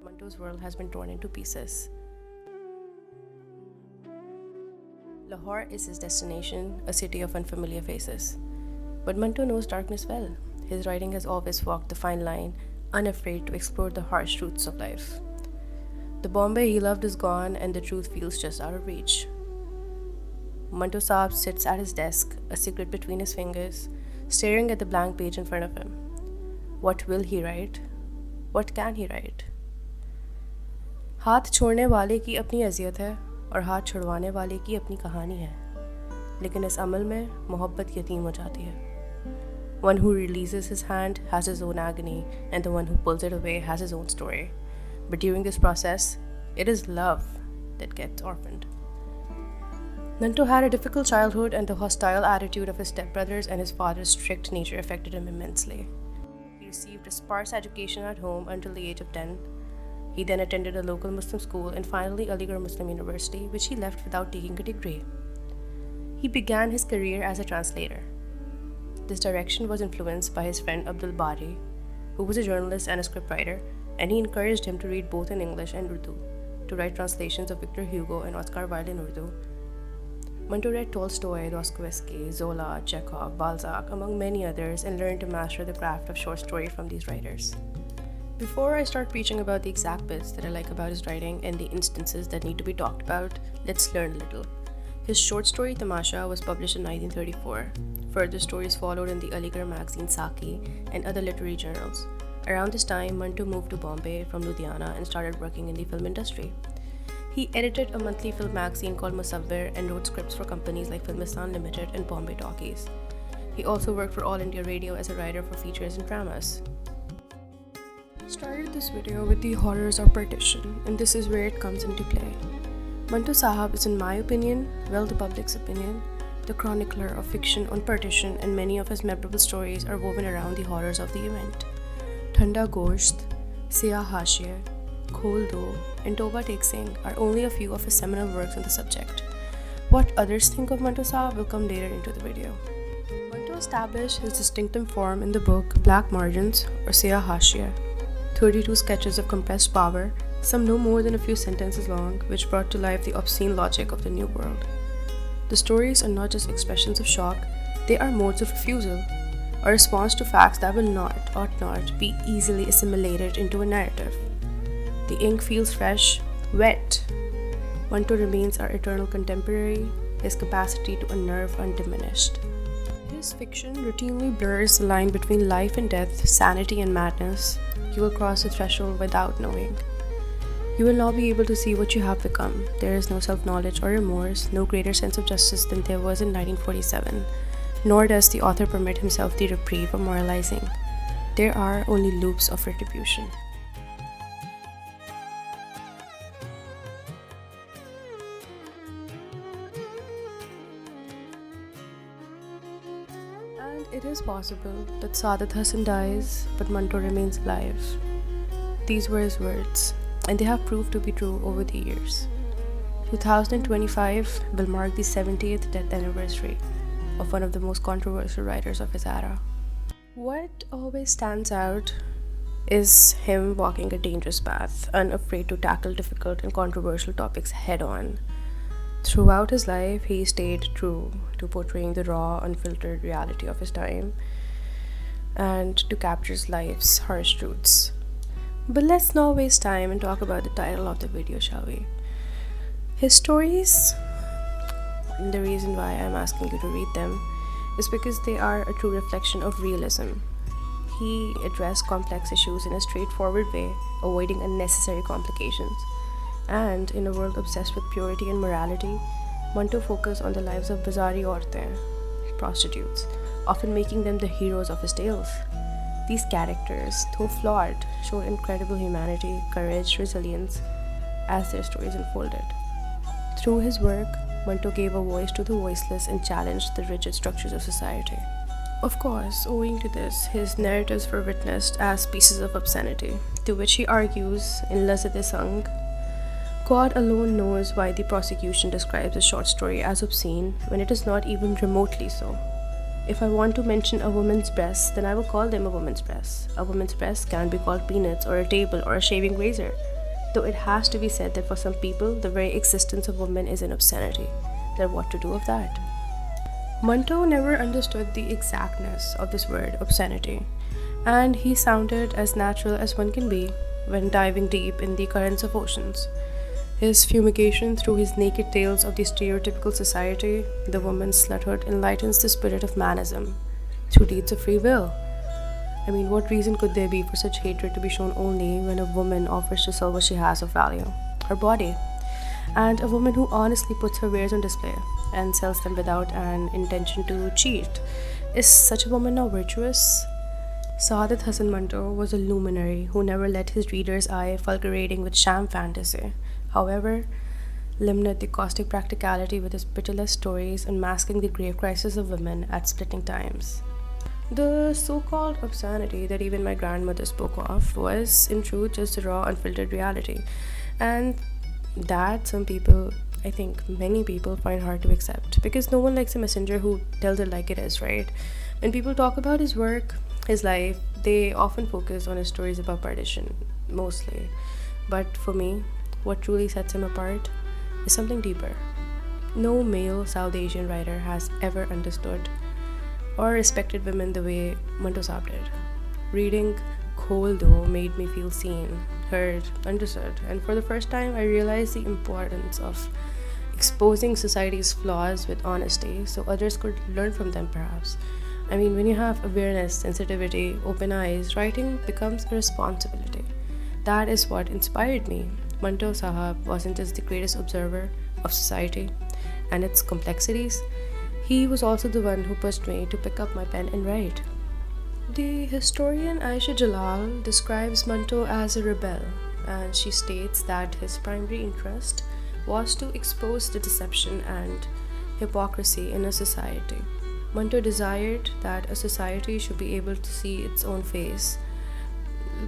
Manto's world has been torn into pieces. Lahore is his destination, a city of unfamiliar faces. But Manto knows darkness well. His writing has always walked the fine line, unafraid to explore the harsh truths of life. The Bombay he loved is gone, and the truth feels just out of reach. Manto Saab sits at his desk, a cigarette between his fingers, staring at the blank page in front of him. What will he write? What can he write? हाथ छोड़ने वाले की अपनी अज़ियत है और हाथ छुड़वाने वाले की अपनी कहानी है, लेकिन इस अमल में मोहब्बत यतीम हो जाती है. One who releases his hand has his own agony, and the one who pulls it away has his own story. But during this process, it is love that gets orphaned. Manto had a difficult childhood, and the hostile attitude of his stepbrothers and his father's strict nature affected him immensely. He received a sparse education at home until the age of 10. He then attended a local Muslim school and finally Aligarh Muslim University, which he left without taking a degree. He began his career as a translator. This direction was influenced by his friend Abdul Bari, who was a journalist and a scriptwriter, and he encouraged him to read both in English and Urdu, to write translations of Victor Hugo and Oscar Wilde in Urdu. Manto read Tolstoy, Dostoevsky, Zola, Chekhov, Balzac, among many others, and learned to master the craft of short story from these writers. Before I start preaching about the exact bits that I like about his writing and the instances that need to be talked about, let's learn a little. His short story Tamasha was published in 1934. Further stories followed in the Aligarh magazine Saki and other literary journals. Around this time, Manto moved to Bombay from Ludhiana and started working in the film industry. He edited a monthly film magazine called Musawwir and wrote scripts for companies like Filmistan Limited and Bombay Talkies. He also worked for All India Radio as a writer for features and dramas. I started this video with the horrors of partition, and this is where it comes into play. Manto Sahab is, in my opinion, well the public's opinion, the chronicler of fiction on partition, and many of his memorable stories are woven around the horrors of the event. Thanda Gosht, Siyah Hashiye, Khol Do, and Toba Tek Singh are only a few of his seminal works on the subject. What others think of Manto Sahab will come later into the video. Manto established his distinctive form in the book Black Margins or Siyah Hashiye, 32 sketches of compressed power, some no more than a few sentences long, which brought to life the obscene logic of the New World. The stories are not just expressions of shock, they are modes of refusal, a response to facts that will ought not, be easily assimilated into a narrative. The ink feels fresh, wet. Manto remains our eternal contemporary, his capacity to unnerve undiminished. His fiction routinely blurs the line between life and death, sanity and madness. You will cross the threshold without knowing. You will not be able to see what you have become. There is no self-knowledge or remorse, no greater sense of justice than there was in 1947, nor does the author permit himself the reprieve of moralizing. There are only loops of retribution. And it is possible that Saadat Hasan dies, but Manto remains alive. These were his words, and they have proved to be true over the years. 2025 will mark the 70th death anniversary of one of the most controversial writers of his era. What always stands out is him walking a dangerous path, unafraid to tackle difficult and controversial topics head-on. Throughout his life, he stayed true to portraying the raw, unfiltered reality of his time and to capture life's harsh truths. But let's not waste time and talk about the title of the video, shall we? His stories, and the reason why I'm asking you to read them, is because they are a true reflection of realism. He addressed complex issues in a straightforward way, avoiding unnecessary complications. And in a world obsessed with purity and morality, Manto focused on the lives of Bazari Aurtein, prostitutes, often making them the heroes of his tales. These characters, though flawed, showed incredible humanity, courage, resilience as their stories unfolded. Through his work, Manto gave a voice to the voiceless and challenged the rigid structures of society. Of course, owing to this, his narratives were witnessed as pieces of obscenity, to which he argues in Lazat-e-Sang, God alone knows why the prosecution describes a short story as obscene when it is not even remotely so. If I want to mention a woman's breasts, then I will call them a woman's breasts. A woman's breast can be called peanuts or a table or a shaving razor. Though it has to be said that for some people, the very existence of women is an obscenity. Then what to do of that? Manto never understood the exactness of this word, obscenity, and he sounded as natural as one can be when diving deep in the currents of oceans. His fumigation through his naked tales of the stereotypical society, the woman's sluthood, enlightens the spirit of manism through deeds of free will. I mean, what reason could there be for such hatred to be shown only when a woman offers to sell what she has of value, her body? And a woman who honestly puts her wares on display and sells them without an intention to cheat. Is such a woman now virtuous? Saadat Hassan Manto was a luminary who never let his reader's eye fulgurating with sham fantasy. However, limited the caustic practicality with his pitiless stories unmasking the grave crisis of women at splitting times. The so-called obscenity that even my grandmother spoke of was, in truth, just a raw, unfiltered reality. And that some people, I think many people, find hard to accept because no one likes a messenger who tells it like it is, right? When people talk about his work, his life, they often focus on his stories about partition, mostly. But for me, what truly sets him apart is something deeper. No male South Asian writer has ever understood or respected women the way Manto Saab did. Reading Kholdo made me feel seen, heard, understood, and for the first time I realized the importance of exposing society's flaws with honesty so others could learn from them perhaps. I mean, when you have awareness, sensitivity, open eyes, writing becomes a responsibility. That is what inspired me. Manto Sahab wasn't just the greatest observer of society and its complexities, he was also the one who pushed me to pick up my pen and write. The historian Aisha Jalal describes Manto as a rebel, and she states that his primary interest was to expose the deception and hypocrisy in a society. Manto desired that a society should be able to see its own face,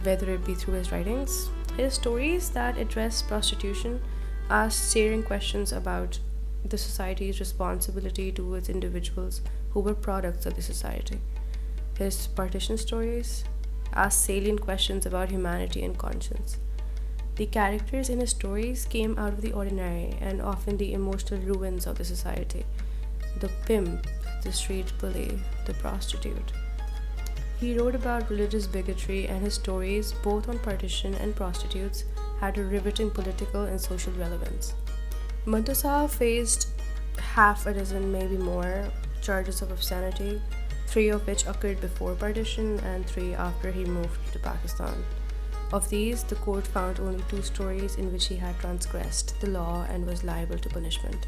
whether it be through his writings, his stories that address prostitution, ask searing questions about the society's responsibility towards individuals who were products of the society. His partition stories ask salient questions about humanity and conscience. The characters in his stories came out of the ordinary and often the emotional ruins of the society. The pimp, the street bully, the prostitute. He wrote about religious bigotry, and his stories, both on partition and prostitutes, had a riveting political and social relevance. Manto Saab faced half a dozen, maybe more, charges of obscenity, 3 of which occurred before partition and 3 after he moved to Pakistan. Of these, the court found only 2 stories in which he had transgressed the law and was liable to punishment.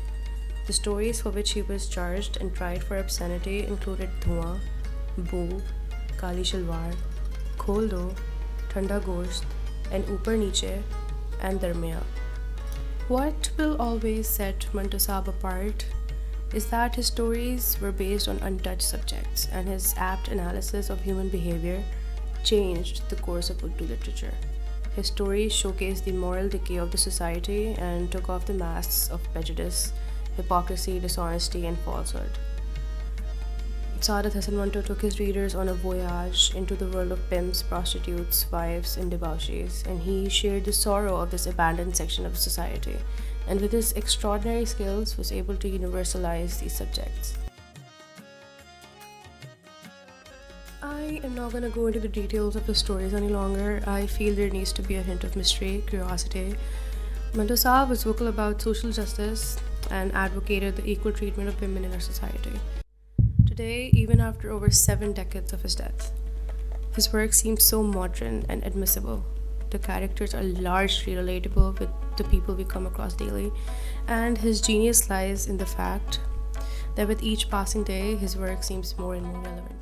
The stories for which he was charged and tried for obscenity included Dhua, Boob, Kali Shalwar, Kholdo, Thanda Gosht, and Upar Niche, and Darmiya. What will always set Manto Saab apart is that his stories were based on untouched subjects, and his apt analysis of human behavior changed the course of Urdu literature. His stories showcased the moral decay of the society and took off the masks of prejudice, hypocrisy, dishonesty, and falsehood. Saadat Hassan Manto took his readers on a voyage into the world of pimps, prostitutes, wives, and debauchees, and he shared the sorrow of this abandoned section of society, and with his extraordinary skills was able to universalize these subjects. I am not going to go into the details of the stories any longer. I feel there needs to be a hint of mystery, curiosity. Manto Saab was vocal about social justice and advocated the equal treatment of women in our society. Today, even after over 7 decades of his death, his work seems so modern and admissible. The characters are largely relatable with the people we come across daily, and his genius lies in the fact that with each passing day, his work seems more and more relevant.